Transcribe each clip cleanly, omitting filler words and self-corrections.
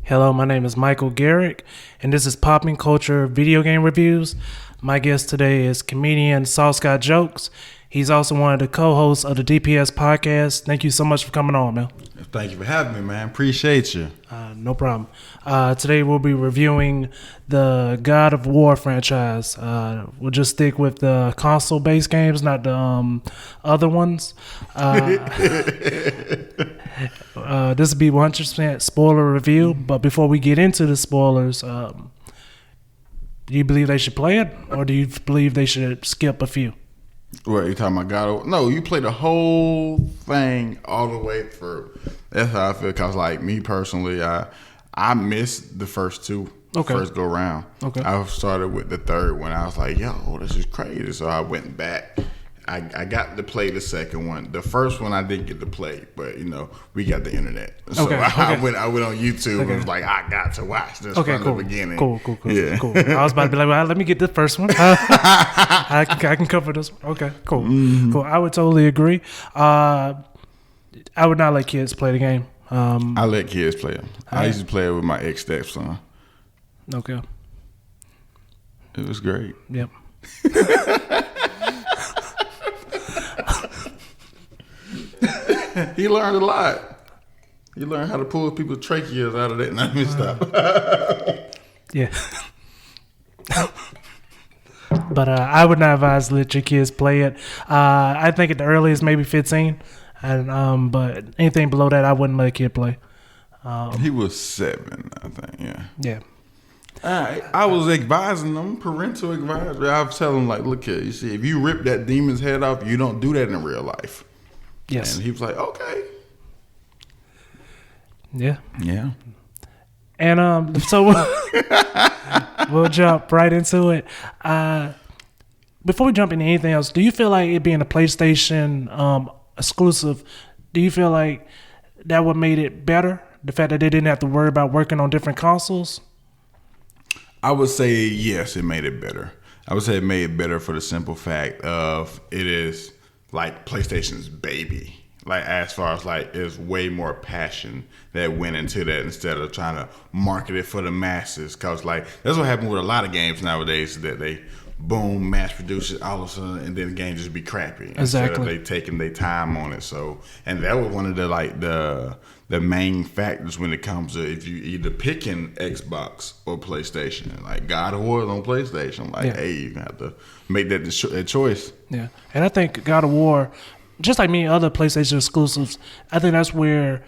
Hello, my name is Michael Garrick, and this is PoppinCulture Video Game Reviews. My guest today is comedian SauceGotJokes. He's also one of the co-hosts of the DPS podcast. Thank you so much for coming on, man. Thank you for having me, man. Appreciate you. No problem. Today we'll be reviewing the God of War franchise. We'll just stick with the console-based games, not the other ones. This will be 100% spoiler review, but before we get into the spoilers, do you believe they should play it, or do you believe they should skip a few? What, you talking about God of War? No, you play the whole thing all the way through. That's how I feel, because like me personally, I missed the first two. First go round. Okay. I started with the third one. I was like, yo, this is crazy. So I went back. I got to play the second one. The first one I didn't get to play, but you know, we got the internet. So I went on YouTube and was like, I got to watch this from the beginning. Cool. Yeah. Cool. I was about to be like, well, let me get the first one. I can cover this one. Okay, cool. Mm-hmm. Cool. I would totally agree. I would not let kids play the game. I let kids play it. I used to play it with my ex-stepson. Okay. It was great. Yep. He learned a lot. He learned how to pull people's tracheas out of that. Let me stop. Yeah. But I would not advise to let your kids play it. I think at the earliest maybe 15, and but anything below that I wouldn't let a kid play. He was 7, I think. Yeah. Yeah. I was advising them, parental advisory. I was telling them, like, look here, you see, if you rip that demon's head off, you don't do that in real life. Yes. And he was like, okay. Yeah. Yeah. And so we'll jump right into it. Before we jump into anything else, do you feel like it being a PlayStation exclusive, do you feel like that would made it better? The fact that they didn't have to worry about working on different consoles? I would say yes, it made it better. I would say it made it better for the simple fact of it is like PlayStation's baby. Like, as far as like, there's way more passion that went into that instead of trying to market it for the masses. Cause like, that's what happened with a lot of games nowadays, that they boom, mass produce it all of a sudden, and then the game just be crappy. Exactly. Instead of they taking their time on it. So, and that was one of the like the main factors when it comes to if you either picking Xbox or PlayStation. Like, God of War is on PlayStation. Like, hey, you have to make that choice. Yeah, and I think God of War, just like many other PlayStation exclusives, I think that's where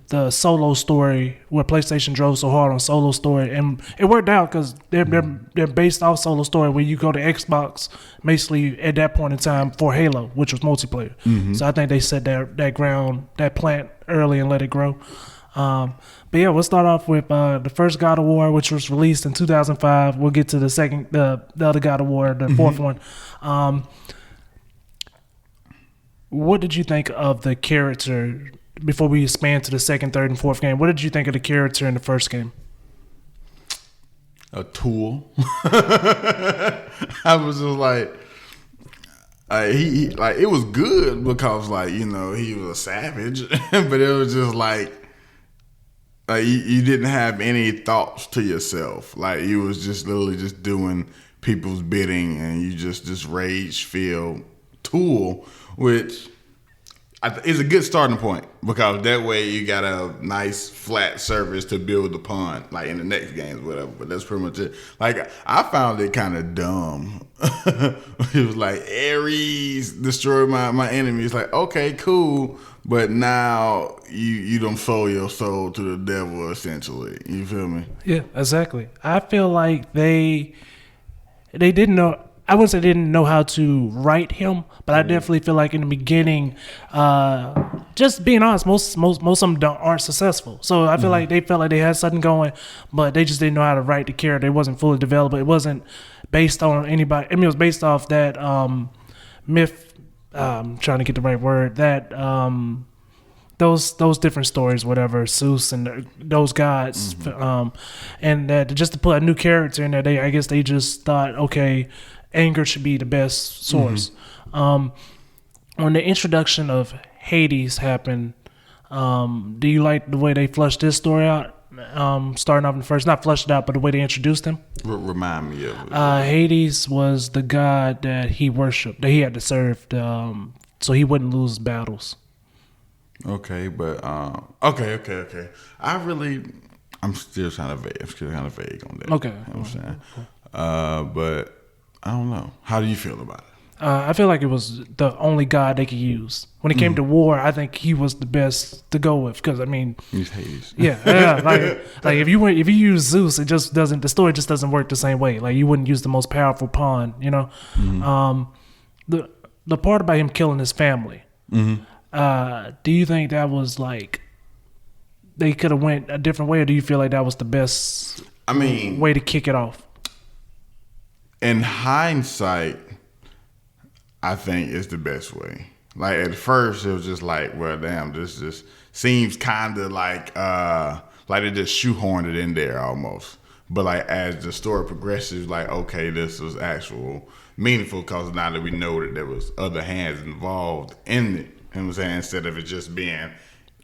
the solo story, where PlayStation drove so hard on solo story, and it worked out because they're based off solo story. Where you go to Xbox, basically at that point in time for Halo, which was multiplayer. Mm-hmm. So I think they set that plant early and let it grow. But yeah, we'll start off with the first God of War, which was released in 2005. We'll get to the second, the other God of War, the fourth one. What did you think of the character before we expand to the second, third, and fourth game? What did you think of the character in the first game? A tool. I was just like, he like, it was good because, like, you know, he was a savage, but it was just like you didn't have any thoughts to yourself. Like, you was just literally just doing people's bidding, and you just this rage-filled tool, which is a good starting point, because that way you got a nice flat surface to build upon, like in the next games, whatever. But that's pretty much it. Like, I found it kind of dumb. It was like, Ares destroyed my enemies. Like, okay, cool, but now you done sold your soul to the devil, essentially. You feel me? Yeah, exactly. I feel like they didn't know. I wouldn't say they didn't know how to write him, but I definitely feel like in the beginning, just being honest, most of them aren't successful. So I feel like they felt like they had something going, but they just didn't know how to write the character. It wasn't fully developed. It wasn't based on anybody. I mean, it was based off that myth. I'm trying to get the right word. That those different stories, whatever, Zeus and those gods, and that just to put a new character in there, I guess they just thought, okay, anger should be the best source. When the introduction of Hades happened, do you like the way they flushed this story out? starting off in the first, not flushed it out, but the way they introduced him. Remind me of it. Hades was the god that he worshipped, that he had to serve, so he wouldn't lose battles. Okay, but okay. I'm still kind of vague on that. Okay. You know what I'm saying? But I don't know. How do you feel about it? I feel like it was the only god they could use. When it came to war, I think he was the best to go with. Because I mean, He's Hades. yeah, like if you use Zeus, it just doesn't. The story just doesn't work the same way. Like you wouldn't use the most powerful pawn. You know, the part about him killing his family. Do you think that was like they could have went a different way, or do you feel like that was the best? Way to kick it off. In hindsight, I think it's the best way. Like at first, it was just like, well, damn, this just seems kind of like they just shoehorned it in there almost. But like as the story progresses, like okay, this was actual meaningful because now that we know that there was other hands involved in it. You know what I'm saying? Instead of it just being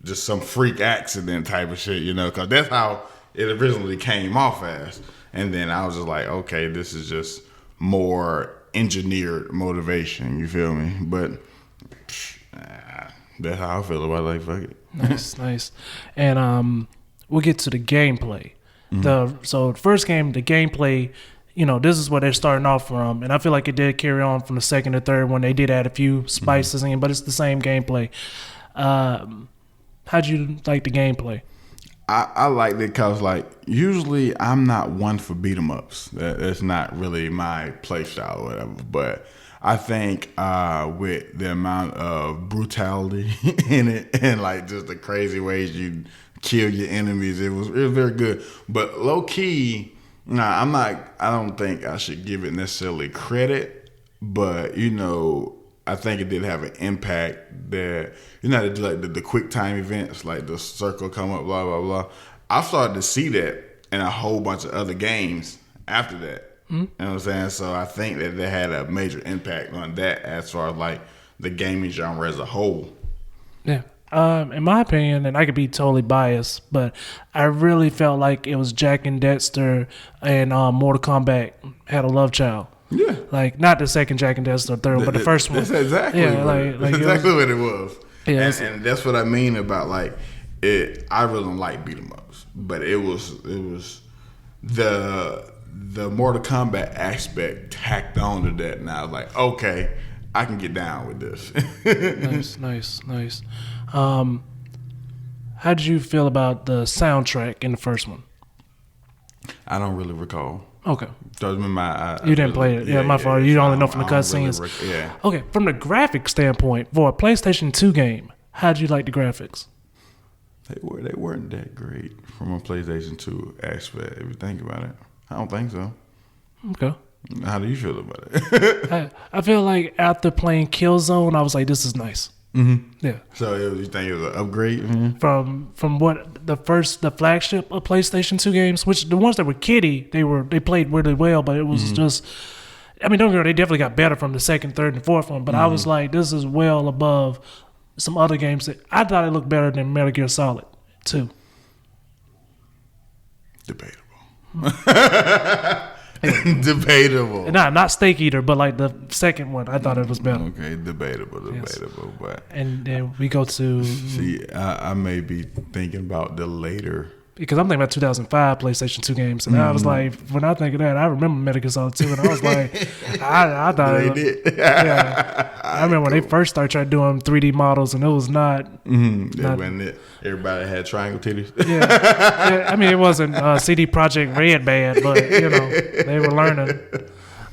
just some freak accident type of shit, you know, because that's how it originally came off as. And then I was just like, okay, this is just more engineered motivation. You feel me? But that's how I feel about it. Like, fuck it. Nice. And we'll get to the gameplay. So the first game, the gameplay, you know, this is where they're starting off from, and I feel like it did carry on from the second or third one. They did add a few spices in, but it's the same gameplay. How'd you like the gameplay? I liked it because, like, usually I'm not one for beat 'em ups. That's not really my play style or whatever. But I think with the amount of brutality in it and like just the crazy ways you kill your enemies, it was very good. But low key, I don't think I should give it necessarily credit, but you know, I think it did have an impact that, you know, they do like the quick time events, like the circle come up, blah, blah, blah. I started to see that in a whole bunch of other games after that. You know what I'm saying? So I think that they had a major impact on that as far as like the gaming genre as a whole. Yeah. In my opinion, and I could be totally biased, but I really felt like it was Jack and Dexter and Mortal Kombat had a love child. Yeah. Like, not the second Jack and Dexter, third, but the first one. That's exactly, that's exactly what it was. Yeah, and that's what I mean about, like, it. I really don't like beat 'em ups, but it was the Mortal Kombat aspect tacked on to that, and I was like, okay, I can get down with this. Nice. How did you feel about the soundtrack in the first one? I don't really recall. Okay. You didn't play it. Yeah, my fault. You only know from the cutscenes. Yeah. Okay, from the graphic standpoint, for a PlayStation 2 game, how'd you like the graphics? They weren't that great from a PlayStation 2 aspect, if you think about it. I don't think so. Okay. How do you feel about it? I feel like after playing Killzone, I was like, this is nice. Yeah. So you think it was an upgrade? Mm-hmm. From what the flagship of PlayStation 2 games, which the ones that were kiddie, they played really well, but it was just, I mean, don't get me wrong, they definitely got better from the second, third, and fourth one, but I was like, this is well above some other games that I thought it looked better than Metal Gear Solid 2. Debatable. Debatable. Not Steak Eater, but like the second one, I thought it was better. Okay, debatable, Yes. but And then we go to see, I may be thinking about the later. Because I'm thinking about 2005 PlayStation 2 games, and I was like, when I think of that, I remember Metal Gear Solid 2, and I was like, I thought they did. Yeah, I remember when they first started trying doing 3D models, and it was not. That wasn't it. Everybody had triangle titties. Yeah, I mean, it wasn't CD Projekt Red bad, but you know, they were learning.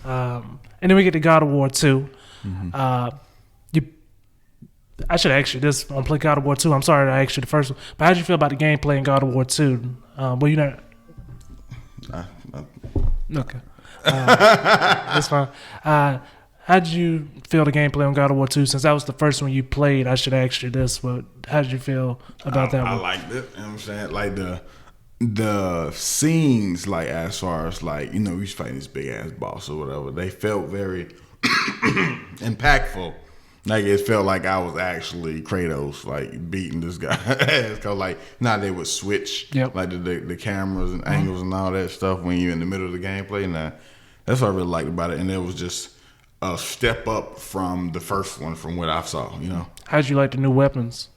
And then we get to God of War 2. I should ask you this on Play God of War 2. I'm sorry I asked you the first one. But how did you feel about the gameplay in God of War 2? Well, you not... Okay. That's fine. How did you feel the gameplay on God of War 2? Since that was the first one you played, I should ask you this, but how did you feel about that one? I liked it. You know what I'm saying? Like the scenes, like as far as like, you know, we was fighting this big ass boss or whatever, they felt very impactful. Like it felt like I was actually Kratos, like beating this guy ass. Cause like now they would switch, like the cameras and angles and all that stuff when you're in the middle of the gameplay. Now that's what I really liked about it, and it was just a step up from the first one, from what I saw. You know, how'd you like the new weapons?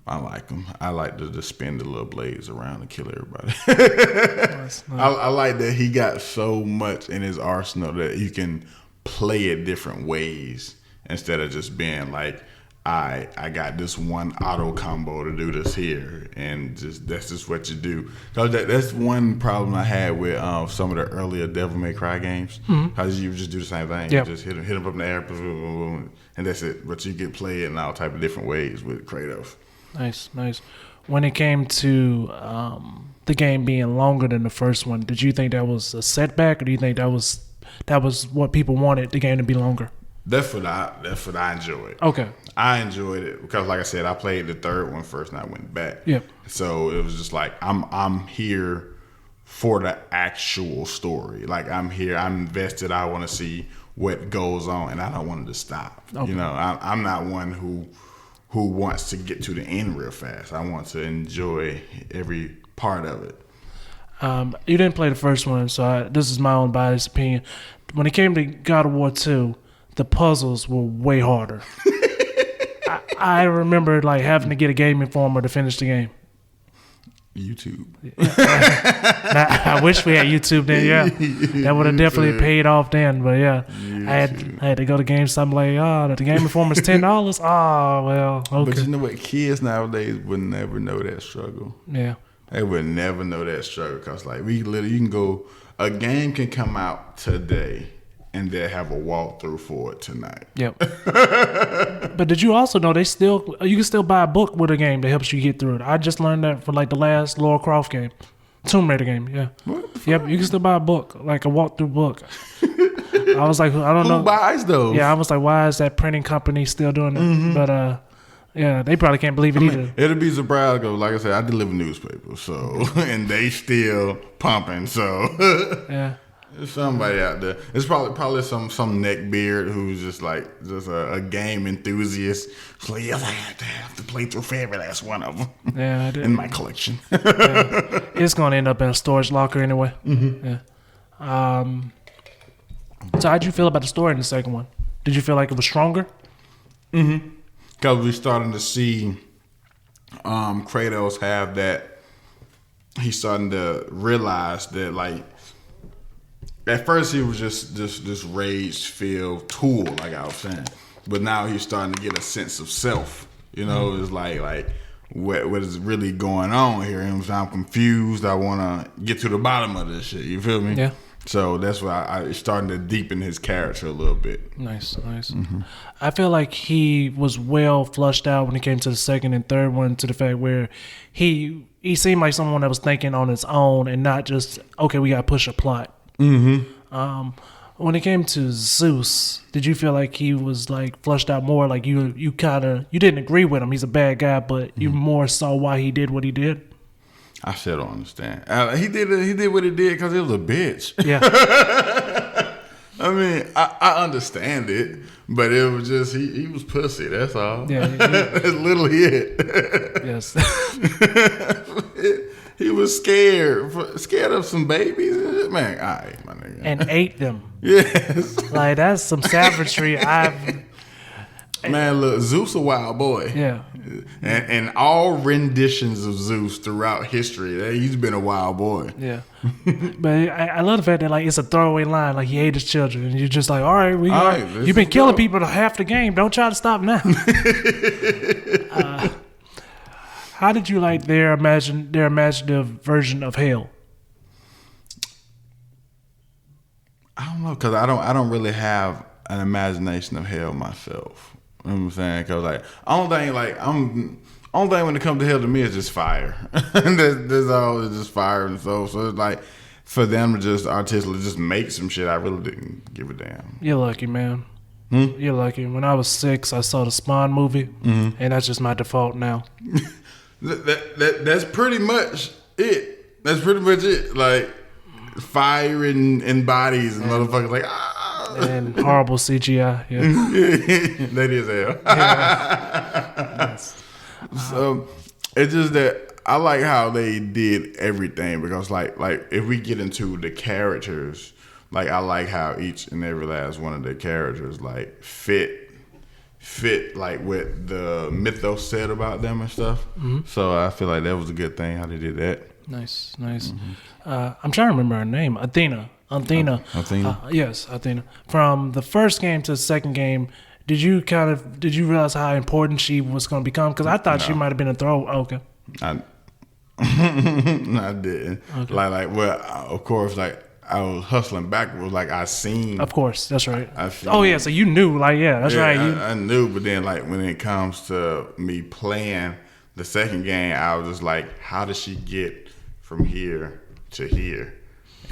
I like them. I like to just spin the little blades around and kill everybody. Nice. I like that he got so much in his arsenal that you can play it different ways instead of just being like, I got this one auto combo to do this here, and that's just what you do. Cause that's one problem I had with some of the earlier Devil May Cry games. Cause you just do the same thing. You just hit him up in the air, boom, boom, boom, and that's it. But you get play it in all type of different ways with Kratos. Nice. When it came to the game being longer than the first one, did you think that was a setback, or do you think that was what people wanted, the game to be longer? That's what I enjoyed. Okay. I enjoyed it because, like I said, I played the third one first and I went back. Yep. So it was just like I'm here for the actual story. Like I'm here, I'm invested. I want to see what goes on, and I don't want it to stop. Okay. You know, I'm not one who wants to get to the end real fast. I want to enjoy every part of it. You didn't play the first one, so this is my own biased opinion. When it came to God of War 2, the puzzles were way harder. I remember like having to get a Game Informer to finish the game. YouTube. I wish we had YouTube then. Yeah, that would have definitely paid off then. But yeah, I had to go to GameStop. Like, the Game Informer's $10. Oh well, okay. But you know what? Kids nowadays would never know that struggle. Yeah, they would never know that struggle because like you can go. A game can come out today, and they'll have a walkthrough for it tonight. Yep. But did you also know you can still buy a book with a game that helps you get through it? I just learned that for like the last Lara Croft game, Tomb Raider game. Yeah. What the fuck? Yep. You can still buy a book, like a walkthrough book. I was like, I don't know. Who buys those? Yeah, I was like, why is that printing company still doing it? Mm-hmm. But yeah, they probably can't believe it either. It'll be surprised because, like I said, I deliver newspapers, so and they still pumping. So yeah. There's somebody out there. It's probably some neckbeard who's just a game enthusiast. So yes, I have to play through for every last one of them. Yeah, I did. In my collection. Yeah. It's gonna end up in a storage locker anyway. Mm-hmm. Yeah. So how'd you feel about the story in the second one? Did you feel like it was stronger? Mm-hmm. Because we're starting to see Kratos have that. He's starting to realize that like. At first, he was just this rage-filled tool, like I was saying. But now he's starting to get a sense of self. You know, it's like what is really going on here? And I'm confused. I want to get to the bottom of this shit. You feel me? Yeah. So that's why it's starting to deepen his character a little bit. Nice. Mm-hmm. I feel like he was well flushed out when it came to the second and third one, to the fact where he seemed like someone that was thinking on his own and not just, okay, we got to push a plot. Mm-hmm. When it came to Zeus, did you feel like he was like flushed out more? Like you didn't agree with him. He's a bad guy, but you more saw why he did what he did. I still don't understand. He did what he did because he was a bitch. Yeah. I mean, I understand it, but it was just he was pussy. That's all. Yeah. That's literally it. Yes. He was scared of some babies. Man, all right, my nigga. And ate them. Yes. Like, that's some savagery. Man, look, Zeus a wild boy. Yeah. And all renditions of Zeus throughout history, he's been a wild boy. Yeah. But I love the fact that, like, it's a throwaway line. Like, he hated his children. And you're just like, all right, you've been killing people half the game. Don't try to stop now. How did you like their imaginative version of hell? I don't know, because I don't really have an imagination of hell myself. You know what I'm saying? Because like only thing when it comes to hell to me is just fire. there's always just fire and so it's like for them to just artistically just make some shit, I really didn't give a damn. You're lucky, man. You're lucky. When I was 6, I saw the Spawn movie, and that's just my default now. That's pretty much it. That's pretty much it. Like fire and bodies and motherfuckers like And horrible CGI. Yeah. That is hell. Yes. So it's just that I like how they did everything because like if we get into the characters, like I like how each and every last one of the characters like fit like what the mythos said about them and stuff. Mm-hmm. So I feel like that was a good thing how they did that. Nice. Mm-hmm. I'm trying to remember her name. Athena. Yes, Athena. From the first game to the second game, did you realize how important she was going to become? Because I thought she might have been a throw. Oh, okay. No, I didn't. Okay. Like, well, of course, like I was hustling backwards. Like I seen. Of course, that's right. So you knew, like, yeah, that's right. I knew, but then like when it comes to me playing the second game, I was just like, how does she get from here to here?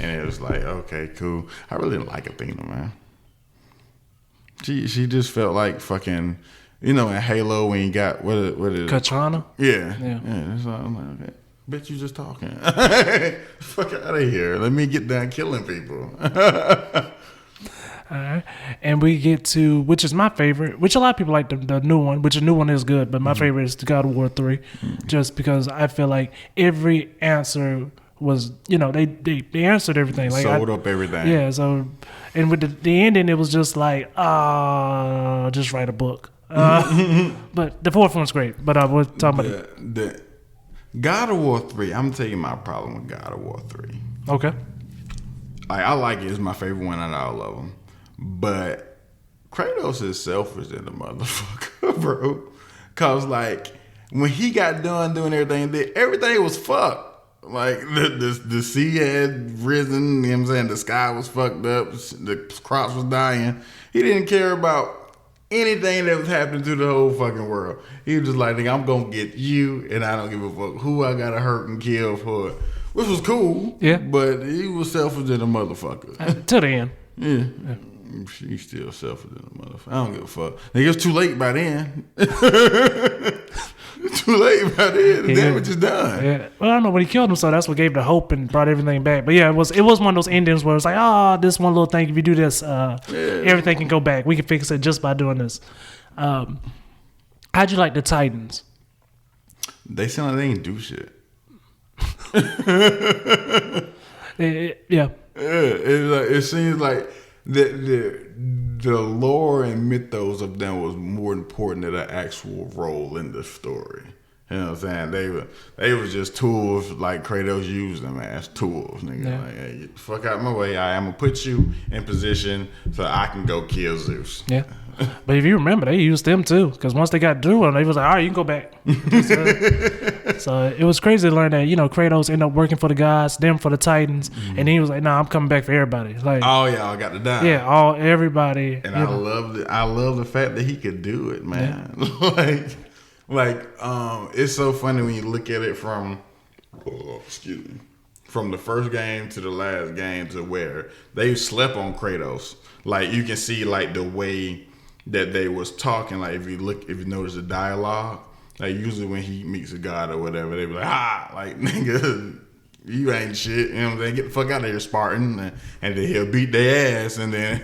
And it was like, okay, cool. I really didn't like Athena, man. She just felt like fucking, in Halo when you got what is Katana? Yeah. So I'm like, okay, bitch, you just talking. Fuck out of here. Let me get down killing people. All right. And we get to, which is my favorite, which a lot of people like the new one, which the new one is good, but my favorite is the God of War 3, just because I feel like every answer was, they answered everything. Like sold up everything. Yeah, so, and with the ending, it was just like, just write a book. But the fourth one's great, but we're talking about the God of War 3, I'm going to tell you my problem with God of War 3. Okay. I like it. It's my favorite one out of all of them. But Kratos is selfish in the motherfucker, bro. Because, like, when he got done doing everything was fucked. Like, the sea had risen, you know what I'm saying? The sky was fucked up. The crops was dying. He didn't care about anything that was happening to the whole fucking world. He was just like, nigga, I'm going to get you, and I don't give a fuck who I got to hurt and kill for it. Which was cool. Yeah. But he was selfish in a motherfucker. To the end. Yeah. He's still selfish in a motherfucker. I don't give a fuck. Nigga, it's too late by then. Too late by then. The damage is done. Yeah. Well, I don't know when he killed him, so that's what gave the hope and brought everything back. But yeah, it was one of those endings where it's like, this one little thing. If you do this, everything can go back. We can fix it just by doing this. How'd you like the Titans? They sound like they ain't do shit. Yeah. It seems like the lore and mythos of them was more important than the actual role in the story. You know what I'm saying? They were just tools, like Kratos used them as tools, nigga. Yeah. Like, hey, get the fuck out of my way. I'm gonna put you in position so I can go kill Zeus. Yeah. But if you remember, they used them too, because once they got through them, they was like, all right, you can go back. So it was crazy to learn that, Kratos ended up working for the gods, them for the Titans, and he was like, I'm coming back for everybody. Like, oh yeah, I got to die. Yeah, everybody. And I love the fact that he could do it, man. Yeah. It's so funny when you look at it from the first game to the last game to where they slept on Kratos. Like, you can see like the way that they was talking. Like, if you notice the dialogue, like usually when he meets a god or whatever, they be like, like, nigga, you ain't shit. You know what I'm saying? Get the fuck out of here, Spartan. And then he'll beat their ass, and then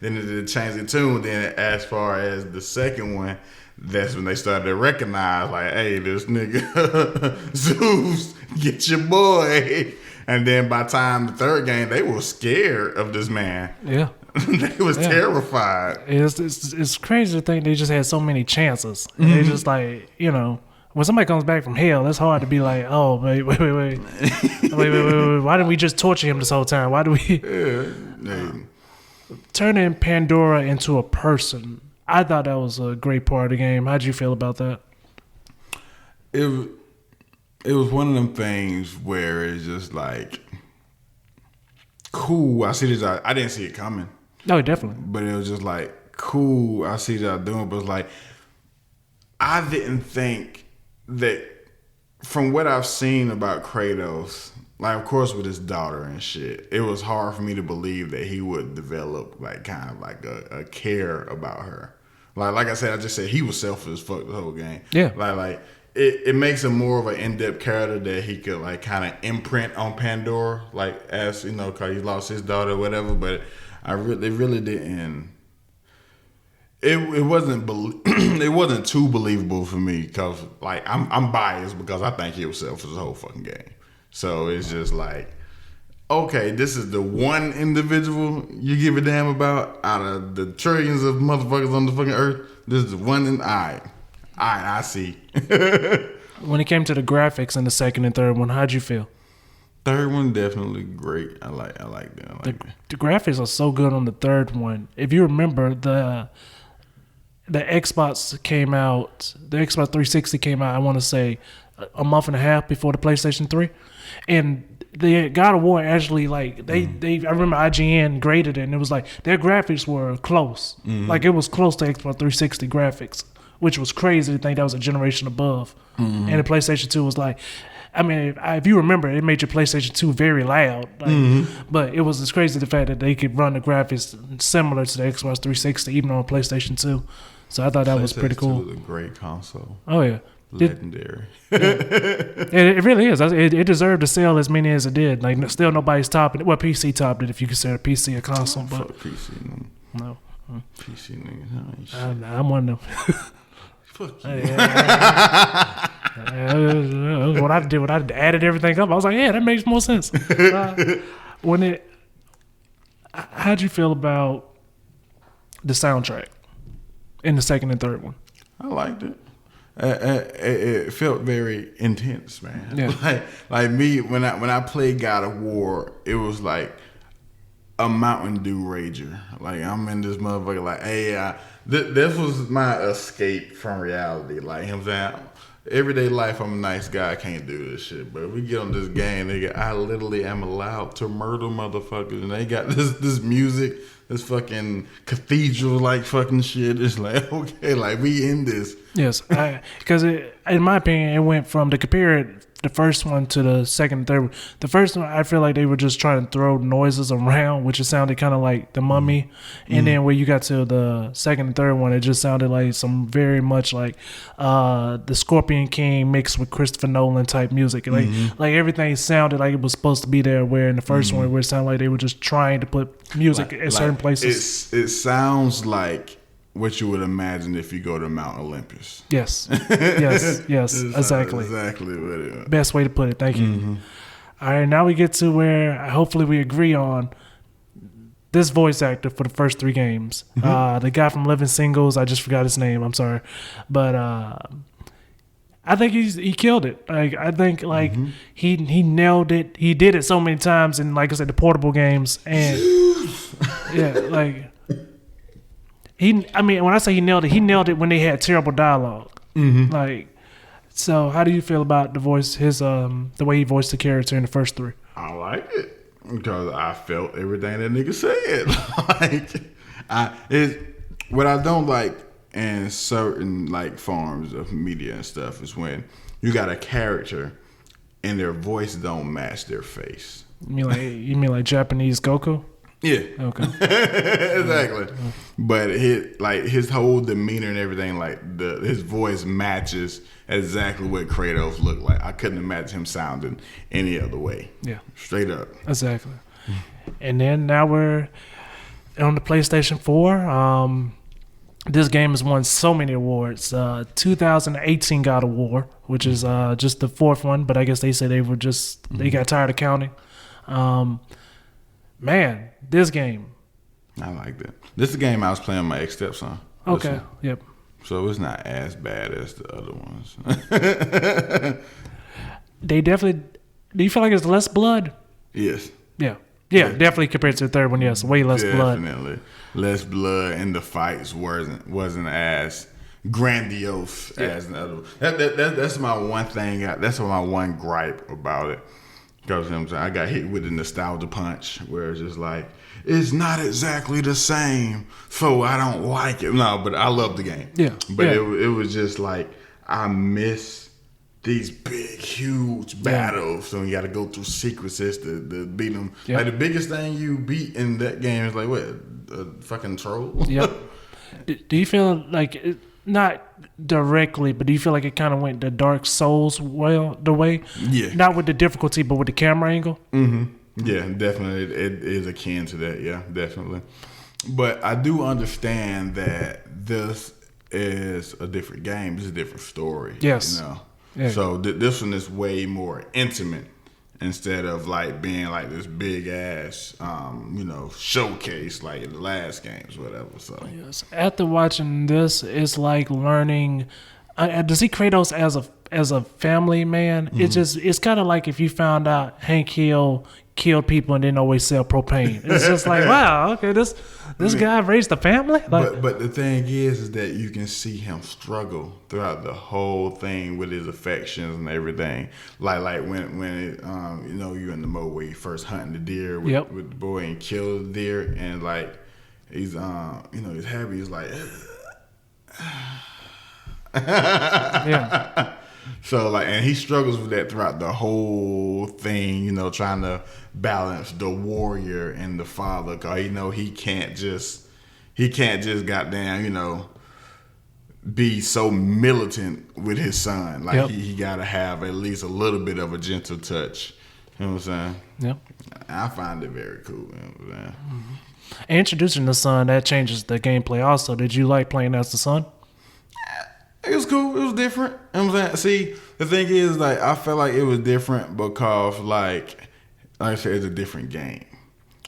it change the tune. Then as far as the second one, that's when they started to recognize, like, hey, this nigga Zeus, get your boy. And then by the time the third game, they were scared of this man. Yeah. They was terrified. It's crazy to think they just had so many chances. And they just like, when somebody comes back from hell, it's hard to be like, oh, wait. Wait. Why didn't we just torture him this whole time? Why do we turning Pandora into a person? I thought that was a great part of the game. How'd you feel about that? It was one of them things where it's just like, cool. I see this. I didn't see it coming. No, definitely. But it was just like, cool. I see that doing. But it's like, I didn't think that from what I've seen about Kratos, like, of course, with his daughter and shit, it was hard for me to believe that he would develop like kind of like a care about her. Like I said, I just said he was selfish as fuck the whole game. Yeah. Like. It makes him more of an in-depth character that he could like kind of imprint on Pandora, like as because he lost his daughter or whatever. But They really didn't. It wasn't it wasn't too believable for me because like I'm biased because I think he was selfish the whole fucking game. So it's just like, okay, this is the one individual you give a damn about out of the trillions of motherfuckers on the fucking earth. This is the one, and I see. When it came to the graphics in the second and third one, how'd you feel? Third one definitely great. I like them. The graphics are so good on the third one. If you remember, the Xbox came out, the Xbox 360 came out, I want to say, a month and a half before the PlayStation 3. And the God of War actually, like, I remember IGN graded it, and it was like, their graphics were close. Like, it was close to Xbox 360 graphics, which was crazy to think that was a generation above. And the PlayStation 2 was like, I mean, if you remember, it made your PlayStation 2 very loud. Like, but it was just crazy the fact that they could run the graphics similar to the Xbox 360, even on PlayStation 2. So I thought that was pretty cool. PlayStation 2 is a great console. Oh, yeah. Legendary. It really is. It deserved to sell as many as it did. Like, still nobody's topping it. Well, PC topped it if you consider PC a console. But Fuck PC. No. PC niggas. I'm one of them. Fuck you. What I did when I added everything up, I was like, yeah, that makes more sense. How'd you feel about the soundtrack in the second and third one? I liked it. It felt very intense, man. Yeah. Like me when I played God of War, it was like a Mountain Dew rager. Like I'm in this motherfucker. Like, hey, this was my escape from reality. Like him saying, everyday life, I'm a nice guy. I can't do this shit. But if we get on this game, nigga, I literally am allowed to murder motherfuckers, and they got this music, this fucking cathedral like fucking shit. It's like, okay, like we in this. Yes, because in my opinion, it went from to compare it, the first one to the second and third one. The first one, I feel like they were just trying to throw noises around, which it sounded kind of like The Mummy. And then when you got to the second and third one, it just sounded like some very much like the Scorpion King mixed with Christopher Nolan type music. Like everything sounded like it was supposed to be there, where in the first one, where it sounded like they were just trying to put music at certain places. It sounds like what you would imagine if you go to Mount Olympus. Yes, exactly. Exactly what it is. Best way to put it. Thank you. All right, now we get to where hopefully we agree on this voice actor for the first three games. The guy from Living Singles, I just forgot his name. I'm sorry, but I think he killed it. Like I think he nailed it. He did it so many times in, like I said, the portable games, and yeah, like. When I say he nailed it when they had terrible dialogue. Like, so how do you feel about the voice, the way he voiced the character in the first three? I like it because I felt everything that nigga said. What I don't like in certain like forms of media and stuff is when you got a character and their voice don't match their face. You mean like Japanese Goku? Yeah. Okay. Exactly. But his whole demeanor and everything, like his voice matches exactly what Kratos looked like. I couldn't imagine him sounding any other way. Yeah. Straight up. Exactly. And then now we're on the PlayStation 4. This game has won so many awards. 2018 God of War, which is just the fourth one, but I guess they said they got tired of counting. Man, this game. I like that. This is a game I was playing with my ex-stepson. Okay, yep. So it's not as bad as the other ones. They definitely... Do you feel like it's less blood? Yes. Yeah, definitely compared to the third one, yes. Way less blood. Definitely. Less blood, and the fights wasn't as grandiose as the other one. That's my one thing. That's my one gripe about it. Because I got hit with the nostalgia punch where it's just like, it's not exactly the same, so I don't like it. No, but I love the game. Yeah. But it was just like, I miss these big, huge battles. So you got to go through sequences to beat them. Yeah. Like the biggest thing you beat in that game is like, what, a fucking troll? Yep. Do you feel like... Not directly, but do you feel like it kind of went the Dark Souls the way? Yeah. Not with the difficulty, but with the camera angle? Yeah, definitely. It is akin to that. Yeah, definitely. But I do understand that this is a different game. It's a different story. Yes. You know. Yeah. So this one is way more intimate instead of like being like this big ass, showcase like in the last games, whatever. So Yes. After watching this, it's like learning. To see Kratos as a family man, it's kind of like if you found out Hank Hill killed people and didn't always sell propane. It's just like, wow, okay, this guy raised a family. Like, but the thing is that you can see him struggle throughout the whole thing with his affections and everything. Like when it, you're in the mode where you first hunting the deer with the boy and kill the deer, and like he's he's happy. He's like. yeah. So like, and he struggles with that throughout the whole thing, trying to balance the warrior and the father, cause he can't just goddamn, be so militant with his son. Like he gotta have at least a little bit of a gentle touch. You know what I'm saying? Yep. I find it very cool. You know what I'm saying? Mm-hmm. Introducing the son, that changes the gameplay also. Did you like playing as the son? It was cool. It was different. You know what I'm saying? See, the thing is, like, I felt like it was different because, like I said, it's a different game.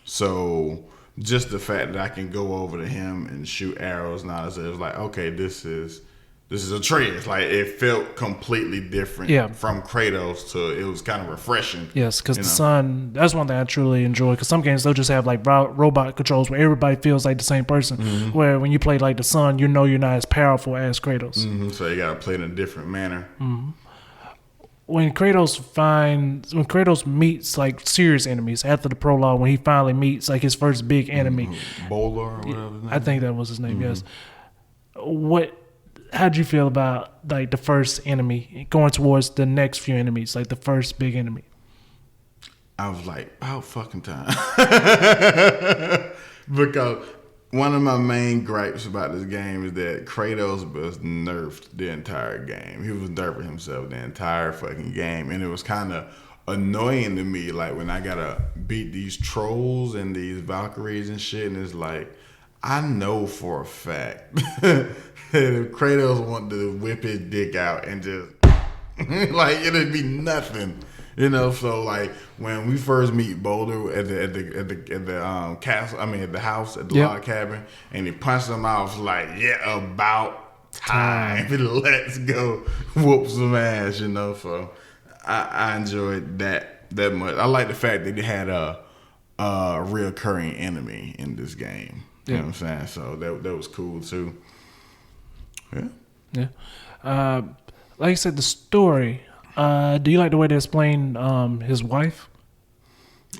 So, just the fact that I can go over to him and shoot arrows now, it was like, okay, this is Atreus. Like, it felt completely different from Kratos to, it was kind of refreshing. Yes, because the son, that's one thing I truly enjoy. Because some games, they'll just have like robot controls where everybody feels like the same person. Mm-hmm. Where when you play like the son, you're not as powerful as Kratos. Mm-hmm. So you got to play in a different manner. Mm-hmm. When Kratos meets like serious enemies after the prologue, when he finally meets like his first big enemy. Mm-hmm. Bowler or whatever his name I think that was his name, yes. How'd you feel about like the first enemy going towards the next few enemies, like the first big enemy? I was like, about fucking time. Because one of my main gripes about this game is that Kratos was nerfed the entire game. He was nerfing himself the entire fucking game. And it was kind of annoying to me, like when I gotta beat these trolls and these Valkyries and shit, and it's like, I know for a fact that if Kratos wanted to whip his dick out and just like it'd be nothing, So like when we first meet Boulder at the castle, at the house at the log cabin, and he punched him out, I was like, yeah, about time. Let's go whoop some ass, So I enjoyed that much. I like the fact that they had a reoccurring enemy in this game. You know what I'm saying? So that was cool too. Yeah. Yeah. Like I said, the story. Do you like the way they explain his wife?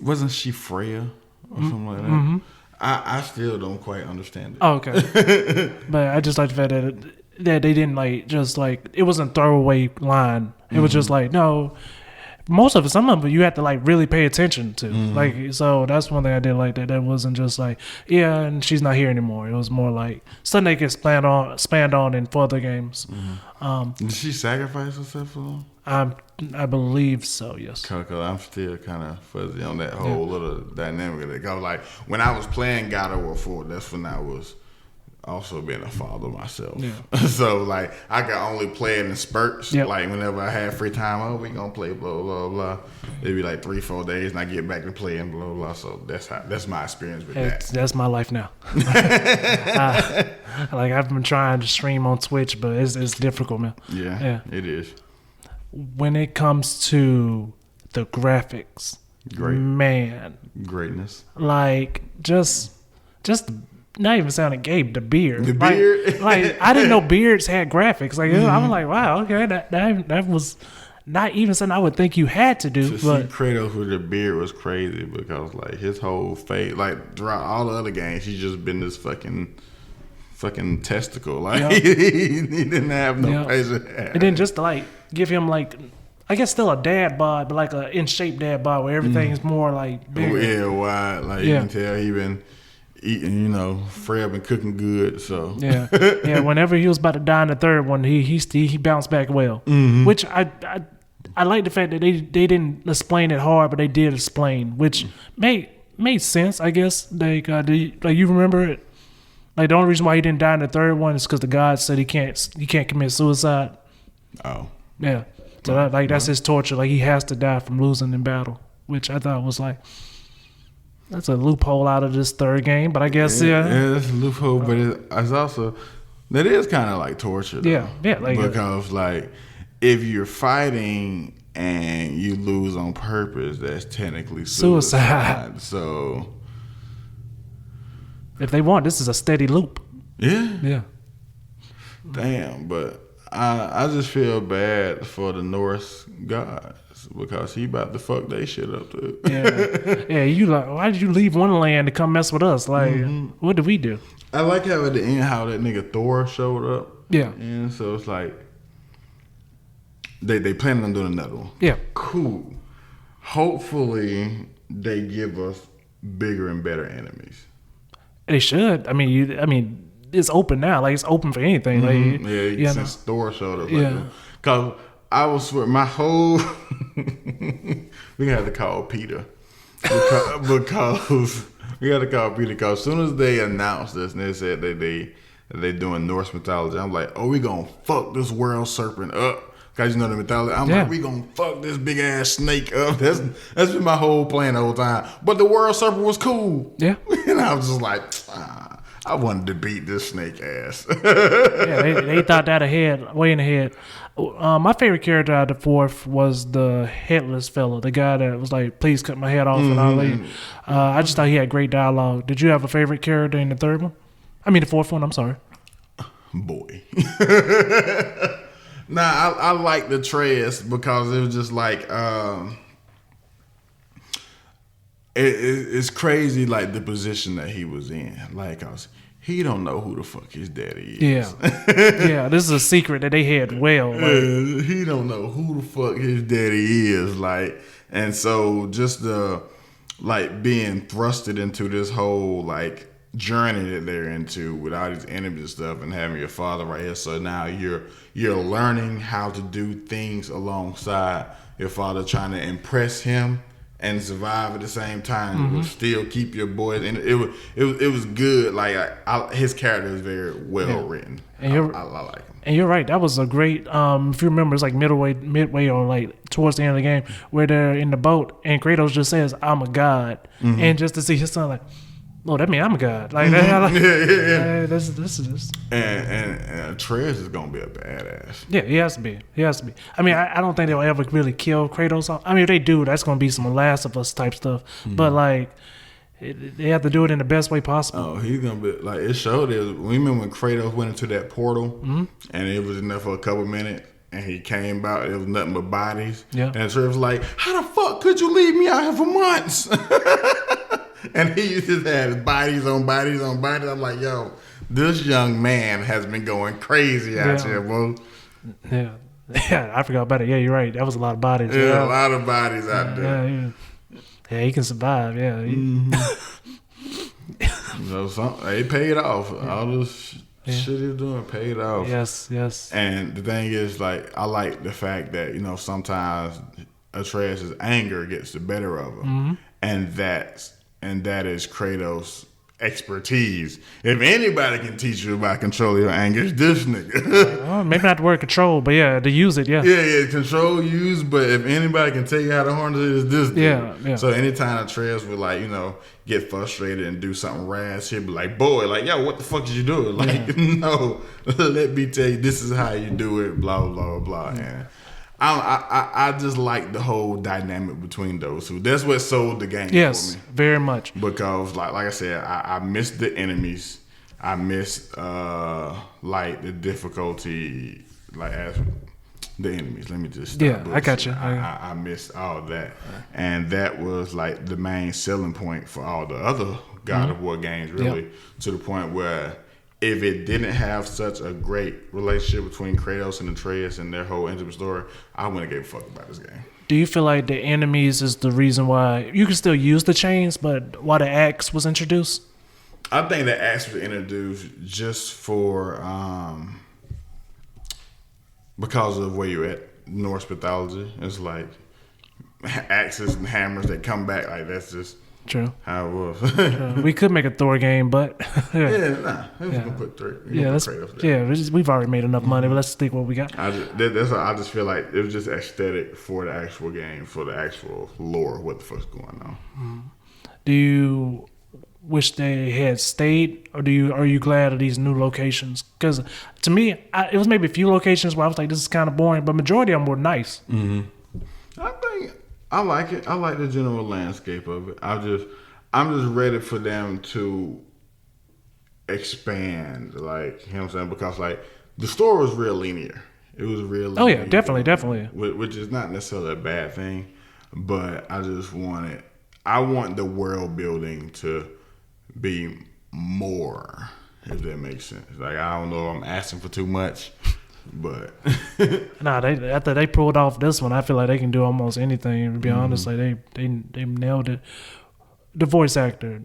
Wasn't she Freya or something like that? Mm-hmm. I still don't quite understand it. Oh, okay. But I just like the fact that they didn't it wasn't a throwaway line. It was just like, no. Most of it, some of it, you have to like really pay attention to. Mm-hmm. So that's one thing I did like that wasn't just like, yeah, and she's not here anymore. It was more like something they could expand on in further games. Mm-hmm. Did she sacrifice herself for them? I believe so. Yes. Cause I'm still kind of fuzzy on that whole little dynamic of it. Cause like when I was playing God of War 4, that's when I was also being a father myself. Yeah. So like I could only play it in spurts. Yep. Like whenever I had free time, we gonna play blah blah blah. It'd be like 3-4 days and I get back to playing blah blah. So that's my experience with that. That's my life now. Like I've been trying to stream on Twitch, but it's difficult, man. Yeah, it is. When it comes to the graphics, greatness. Like just not even sounding Gabe, the beard. The beard? Like I didn't know beards had graphics. Like I was like, wow, okay, that was not even something I would think you had to do. To see Kratos with the beard was crazy because like his whole face, like throughout all the other games, he's just been this fucking testicle. Like he didn't have no facial hair. And then just to like give him like, I guess still a dad bod, but like a in shape dad bod where everything's more like bigger. Oh yeah, wide. Like you can tell he been eating, Fred been cooking good, so yeah. Whenever he was about to die in the third one, he bounced back well, which I I like the fact that they didn't explain it hard, but they did explain, which made sense, I guess. Like, you remember it? Like, the only reason why he didn't die in the third one is because the God said he can't commit suicide. Oh. Yeah. So that's his torture. Like, he has to die from losing in battle, which I thought was like, that's a loophole out of this third game. But I guess yeah, that's a loophole. But it's also that is kind of like torture. Though, yeah, like, because like if you're fighting and you lose on purpose, that's technically suicide. So if they want, this is a steady loop. Yeah. Damn, but I just feel bad for the Norse gods because he about to fuck they shit up too. Yeah. You like, why did you leave one land to come mess with us? Like, what did we do? I like how at the end how that nigga Thor showed up. Yeah. And so it's like they planning on doing another one. Yeah. Cool. Hopefully they give us bigger and better enemies. They should. I mean, it's open now. Like, it's open for anything. Like, Since Thor showed up. Like, because I was swear my whole we had to call Peter because we had to call Peter because as soon as they announced this and they said that they doing Norse mythology, I'm like, oh, we gonna fuck this world serpent up. Cause you know the mythology. I'm like, we gonna fuck this big ass snake up. That's been my whole plan the whole time. But the world serpent was cool. Yeah. And I was just like, I wanted to beat this snake ass. They thought that ahead, way in ahead. My favorite character out of the fourth was the headless fellow, the guy that was like, please cut my head off and I'll leave. I just thought he had great dialogue. Did you have a favorite character in the third one? I mean the fourth one, I'm sorry. Boy. Nah, I like the Atreus because it was just like it's crazy like the position that he was in. Like he don't know who the fuck his daddy is. Yeah, this is a secret that they had well. Like, he don't know who the fuck his daddy is. Like, and so just the like being thrusted into this whole like journey that they're into with all these enemies and stuff and having your father right here. So now you're learning how to do things alongside your father, trying to impress him and survive at the same time, but still keep your boys. And it was good. Like his character is very well written. And I like him. And you're right. That was a great. If you remember, it's like midway or like towards the end of the game where they're in the boat and Kratos just says, "I'm a god," and just to see his son like, oh, that mean I'm a god. Like, this is. And Atreus is gonna be a badass. Yeah, he has to be. I mean, I don't think they'll ever really kill Kratos off. I mean, if they do, that's gonna be some Last of Us type stuff. But like, they have to do it in the best way possible. Oh, he's gonna be like it showed. Remember when Kratos went into that portal and it was in there for a couple minutes. And he came out, it was nothing but bodies. Yeah. And Atreus was like, how the fuck could you leave me out here for months? And he used to have bodies on bodies on bodies. I'm like, yo, this young man has been going crazy out here, bro. Yeah, I forgot about it. Yeah, you're right. That was a lot of bodies. Yeah, a lot of bodies out there. Yeah, he can survive. Yeah. They paid off. All this shit he's doing paid off. Yes. And the thing is, like, I like the fact that, you know, sometimes Atreus' anger gets the better of him. And that is Kratos' expertise. If anybody can teach you about controlling your anger, it's this nigga. Well, maybe not the word control, but yeah, to use it, Yeah, control, use, but if anybody can tell you how to harness it, it's this dude. Yeah. So anytime Atreus would, like, you know, get frustrated and do something rash, he'd be like, boy, like, yo, what the fuck did you do? Like, no, let me tell you, this is how you do it, blah, blah, blah. And I just like the whole dynamic between those two. That's what sold the game for me. Yes, very much. Because like I said, I missed the enemies. I missed like the difficulty, like as the enemies. Let me just stop I got you. I missed all that, and that was like the main selling point for all the other God of War games. Really, to the point where, if it didn't have such a great relationship between Kratos and Atreus and their whole intimate story, I wouldn't give a fuck about this game. Do you feel like the enemies is the reason why you can still use the chains, but why the axe was introduced? I think the axe was introduced just for because of where you're at. Norse mythology. It's like axes and hammers that come back. Like that's just True. how it was. True. We could make a Thor game, but We're just gonna put three. We've already made enough money, but let's stick what we got. I just feel like it was just aesthetic for the actual game, for the actual lore, what the fuck's going on. Do you wish they had stayed, or are you glad of these new locations? Because to me, it was maybe a few locations where I was like, this is kind of boring, but majority of them were nice. Mm-hmm. I think I like it. I like the general landscape of it. I'm just ready for them to expand, like, you know what I'm saying? Because like the story was real linear. It was real linear. Oh yeah, definitely. Which is not necessarily a bad thing, but I want the world building to be more, if that makes sense. Like, I don't know if I'm asking for too much, but after they pulled off this one, I feel like they can do almost anything. To be honest, like they nailed it. The voice actor,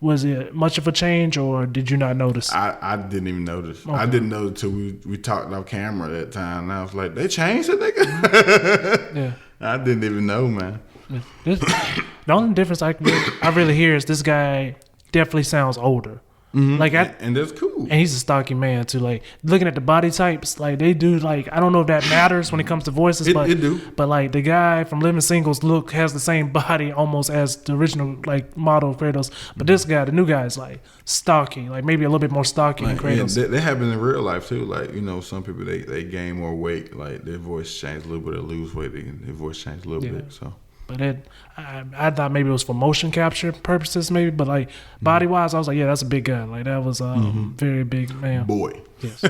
was it much of a change, or did you not notice? I didn't even notice. Okay. I didn't know until we talked off camera that time, and I was like, they changed it, nigga. Yeah, I didn't even know, man. the only difference I really hear is this guy definitely sounds older. Mm-hmm. Like and that's cool. And he's a stocky man too. Like, looking at the body types, like they do. Like, I don't know if that matters when it comes to voices, it do. But like the guy from Living Singles has the same body almost as the original like model of Kratos. But this guy, the new guy, is like stocky, like maybe a little bit more stocky than Kratos. Yeah, that happens in real life too. Like, you know, some people they gain more weight, like their voice changes a little bit. They lose weight, their voice changes a little bit. So. But I thought maybe it was for motion capture purposes, maybe. But like body wise, I was like, yeah, that's a big guy. Like that was very big man. Boy. Yes.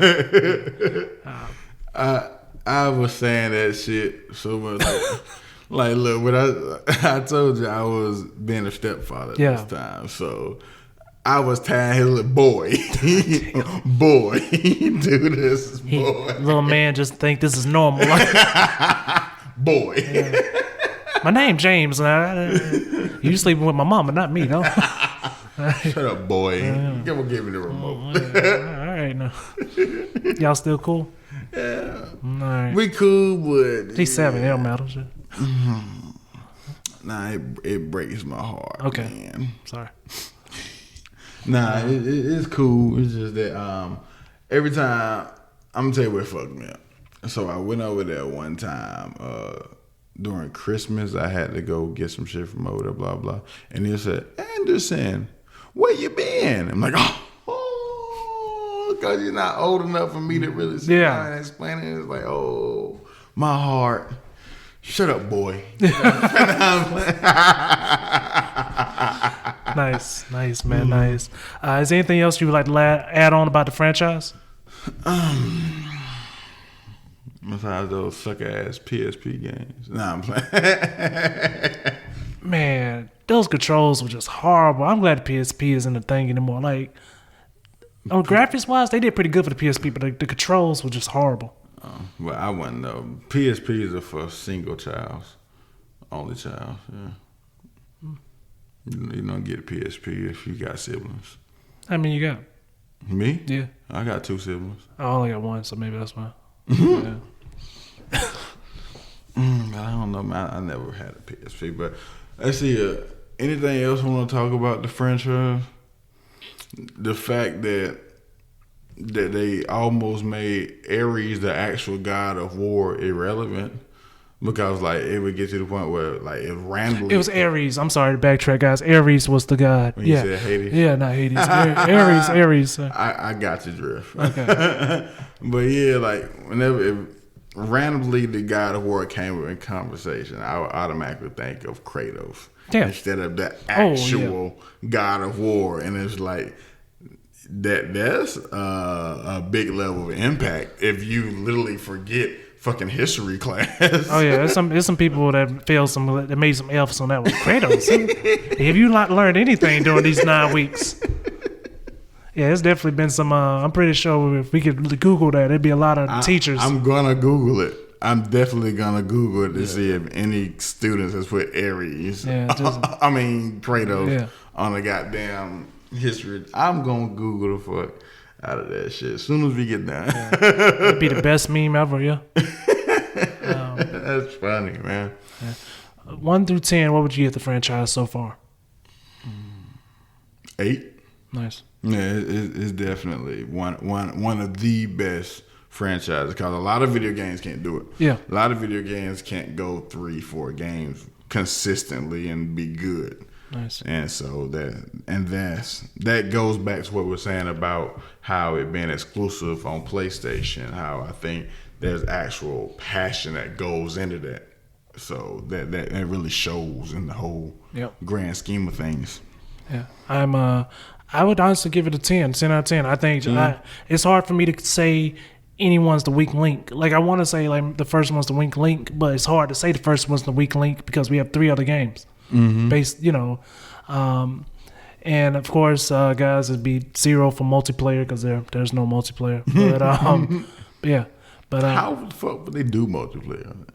I was saying that shit so much. Like, look, when I told you I was being a stepfather this time, so I was telling his little boy, boy, do this, boy. Little man just think this is normal. Boy. Yeah. My name James. You sleeping with my mama, not me, though. Shut up, boy. Give me the remote. All right, now. Y'all still cool? Yeah. All right. We cool, but he's 7. It don't matter. Shit. Nah, it breaks my heart. Okay. Man. Sorry. Nah, it's cool. It's just that every time, I'm gonna tell you what fucked me up. So I went over there one time. During Christmas, I had to go get some shit from over there, blah, blah. And he said, Anderson, where you been? I'm like, oh, because you're not old enough for me to really sit down and explain it. It's like, oh, my heart. Shut up, boy. Nice, man, nice. Is there anything else you would like to add on about the franchise? Besides those sucker-ass PSP games. Nah, I'm playing. Man, those controls were just horrible. I'm glad the PSP isn't a thing anymore. Like, graphics-wise, they did pretty good for the PSP, but the controls were just horrible. Well, I wouldn't know. PSPs are for single child. Only child, yeah. You don't get a PSP if you got siblings. How many you got? Me? Yeah. I got 2 siblings. I only got 1, so maybe that's why. Yeah. I don't know, man. I never had a PSP, but let's see. Anything else I want to talk about the franchise? The fact that they almost made Ares, the actual god of war, irrelevant, because like it would get to the point where like it randomly. It was Ares. I'm sorry to backtrack, guys. Ares was the god. When you said Hades. Yeah, not Hades. Ares. I got your drift. Okay. But yeah, like whenever randomly the god of war came in conversation, I would automatically think of Kratos instead of the actual god of war, and it's like that's a big level of impact if you literally forget fucking history class. Oh yeah, there's some people that that made some F's on that one. Kratos. Have you not learned anything during these 9 weeks? Yeah, it's definitely been some. I'm pretty sure if we could Google that, there'd be a lot of teachers. I'm gonna Google it. I'm definitely gonna Google it to see if any students has put Ares. Yeah, Kratos on the goddamn history. I'm gonna Google the fuck out of that shit as soon as we get done. It'd be the best meme ever, yeah. That's funny, man. 1 through 10, what would you give the franchise so far? 8. Nice. Yeah, it's definitely one of the best franchises because a lot of video games can't do it. Yeah. A lot of video games can't go 3-4 games consistently and be good. Nice. And so that goes back to what we're saying about how it being exclusive on PlayStation, how I think there's actual passion that goes into that. So that really shows in the whole grand scheme of things. Yeah. I would honestly give it a 10 out of 10. I think it's hard for me to say anyone's the weak link. Like, I want to say like the first one's the weak link, but it's hard to say the first one's the weak link because we have 3 other games. Based, and of course, guys, it'd be 0 for multiplayer because there's no multiplayer. But yeah, but how the fuck would they do multiplayer?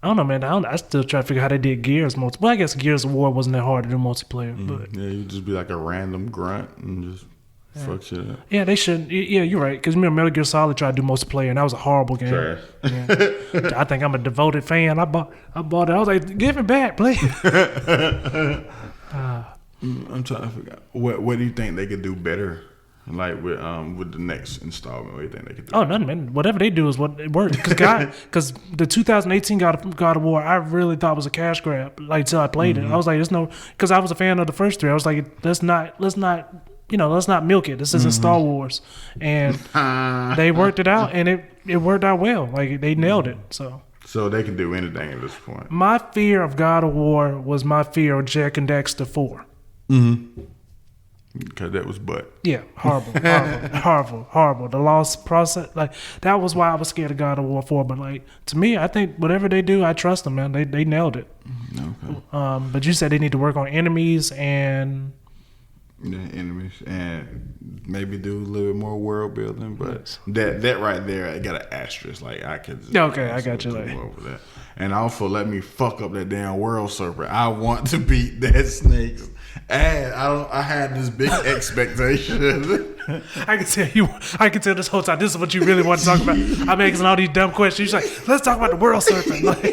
I don't know, man. I still try to figure out how they did Gears multiplayer. Well, I guess Gears of War wasn't that hard to do multiplayer. But yeah, you'd just be like a random grunt and just fuck shit up. Yeah, they should. Yeah, you're right. Because remember, Metal Gear Solid tried to do multiplayer, and that was a horrible game. Trash. Yeah. I think I'm a devoted fan. I bought it. I was like, give it back, please. I'm trying to figure out what do you think they could do better, like with the next installment. What do you think they could do? Oh, nothing, man. Whatever they do is what it works. Because the 2018 God of War, I really thought was a cash grab. Like till I played it, I was like, there's no. Because I was a fan of the first 3. I was like, let's not milk it. This isn't Star Wars, and they worked it out, and it worked out well. Like they nailed it. So they can do anything at this point. My fear of God of War was my fear of Jack and Daxter 4. Because that was butt. Yeah, horrible. The lost process, like that was why I was scared of God of War 4. But like to me, I think whatever they do, I trust them, man. They nailed it. Okay. But you said they need to work on enemies and enemies and maybe do a little bit more world building, but that right there, I got an asterisk. Like I could. Okay, I got you. Like over that. And also let me fuck up that damn world serpent. I want to beat that snake's ass. I had this big expectation. I can tell this whole time this is what you really want to talk about. I'm asking all these dumb questions. You're like, let's talk about the world serpent. Like,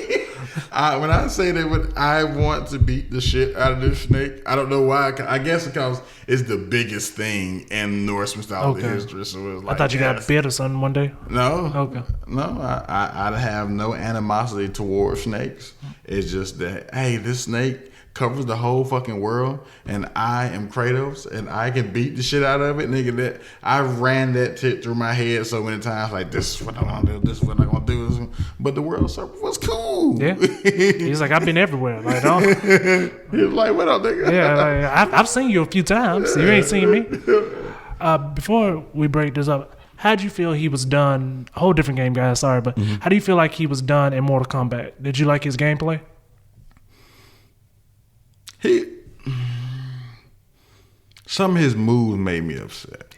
when I say that, I want to beat the shit out of this snake. I don't know why. I guess because it's the biggest thing in Norse mythology history. So it's like, I thought you got bit or something one day. No. Okay. No, I have no animosity towards snakes. It's just that, hey, this snake covers the whole fucking world, and I am Kratos, and I can beat the shit out of it, nigga. That I ran that shit through my head so many times, like this is what I'm gonna do, this is what I'm gonna do. But the world serpent was cool. Yeah, he's like, I've been everywhere. Like, he was like, what up, nigga? Yeah, like, I've seen you a few times. You ain't seen me. Before we break this up, how do you feel he was done? A whole different game, guys. Sorry, but how do you feel like he was done in Mortal Kombat? Did you like his gameplay? Some of his moves made me upset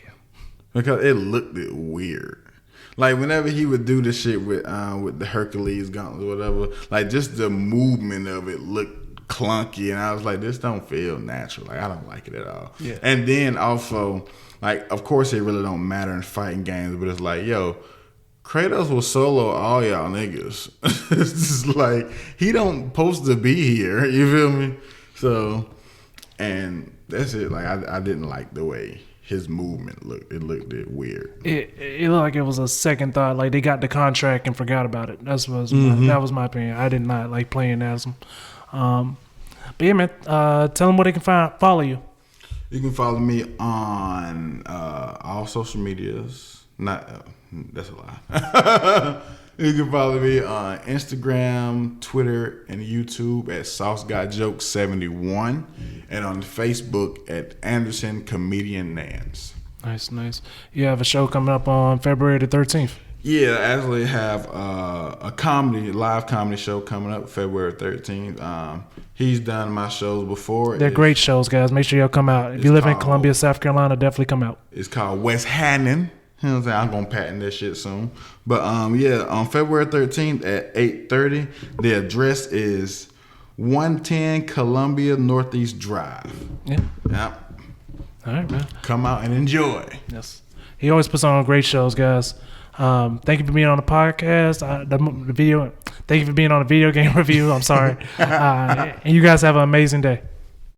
because it looked weird. Like whenever he would do the shit with the Hercules gauntlet or whatever, like just the movement of it looked clunky, and I was like, this don't feel natural. Like I don't like it at all. Yeah. And then also, like, of course it really don't matter in fighting games, but it's like, yo, Kratos will solo all y'all niggas. It's just like he don't supposed to be here. You feel me? So, and that's it. Like I didn't like the way his movement looked. It looked weird. It looked like it was a second thought. Like they got the contract and forgot about it. That was my opinion. I did not like playing as him. But yeah, man. Tell them where they can follow you. You can follow me on all social medias. That's a lie. You can follow me on Instagram, Twitter, and YouTube at SauceGotJokes71, and on Facebook at Anderson Comedian Nance. Nice. You have a show coming up on February the 13th. Yeah, I actually have a live comedy show coming up February 13th. He's done my shows before. They're great shows, guys. Make sure y'all come out. If you live in Columbia, South Carolina, definitely come out. It's called West Hannon. You know what I'm saying? I'm going to patent that shit soon. But yeah, on February 13th at 8:30, the address is 110 Columbia Northeast Drive. Yeah. Yep. All right, man. Come out and enjoy. Yes. He always puts on great shows, guys. Thank you for being on the podcast. The video. Thank you for being on a video game review. I'm sorry. And you guys have an amazing day.